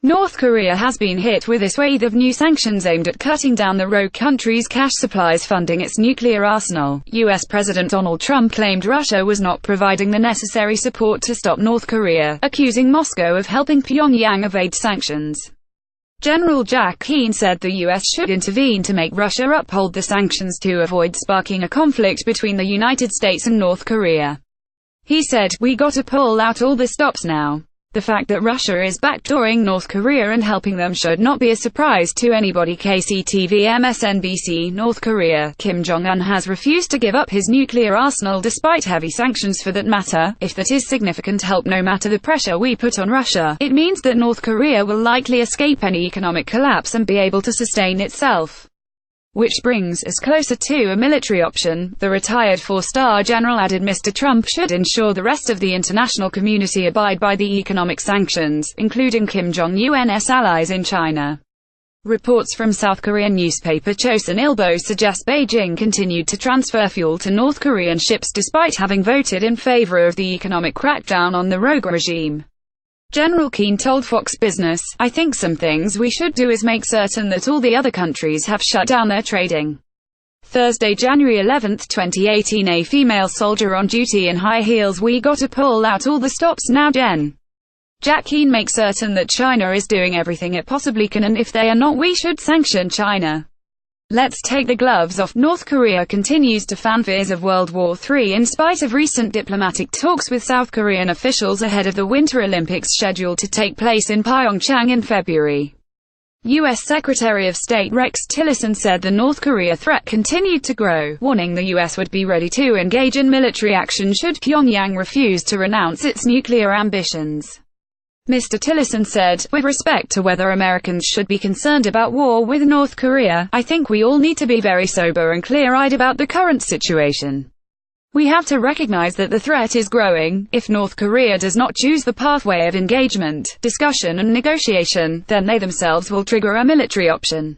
North Korea has been hit with a swathe of new sanctions aimed at cutting down the rogue country's cash supplies funding its nuclear arsenal. U.S. President Donald Trump claimed Russia was not providing the necessary support to stop North Korea, accusing Moscow of helping Pyongyang evade sanctions. General Jack Keane said the U.S. should intervene to make Russia uphold the sanctions to avoid sparking a conflict between the United States and North Korea. He said, "We gotta pull out all the stops now. The fact that Russia is backdooring North Korea and helping them should not be a surprise to anybody. KCTV MSNBCNorth Korea. Kim Jong-un has refused to give up his nuclear arsenal despite heavy sanctions for that matter. If that is significant help no matter the pressure we put on Russia, it means that North Korea will likely escape any economic collapse and be able to sustain itself. Which brings us closer to a military option," the retired four-star general added. Mr. Trump should ensure the rest of the international community abide by the economic sanctions, including Kim Jong-un's allies in China. Reports from South Korean newspaper Chosun Ilbo suggest Beijing continued to transfer fuel to North Korean ships despite having voted in favor of the economic crackdown on the rogue regime. General Keane told Fox Business, "I think some things we should do is make certain that all the other countries have shut down their trading." Thursday, January 11, 2018. A female soldier on duty in high heels. "We gotta pull out all the stops now, Jen. Jack Keane make certain that China is doing everything it possibly can, and if they are not, we should sanction China. Let's take the gloves off." North Korea continues to fan fears of World War III in spite of recent diplomatic talks with South Korean officials ahead of the Winter Olympics scheduled to take place in Pyongyang in February. U.S. Secretary of State Rex Tillerson said the North Korea threat continued to grow, warning the U.S. would be ready to engage in military action should Pyongyang refuse to renounce its nuclear ambitions. Mr. Tillerson said, "With respect to whether Americans should be concerned about war with North Korea, I think we all need to be very sober and clear-eyed about the current situation. We have to recognize that the threat is growing. If North Korea does not choose the pathway of engagement, discussion and negotiation, then they themselves will trigger a military option.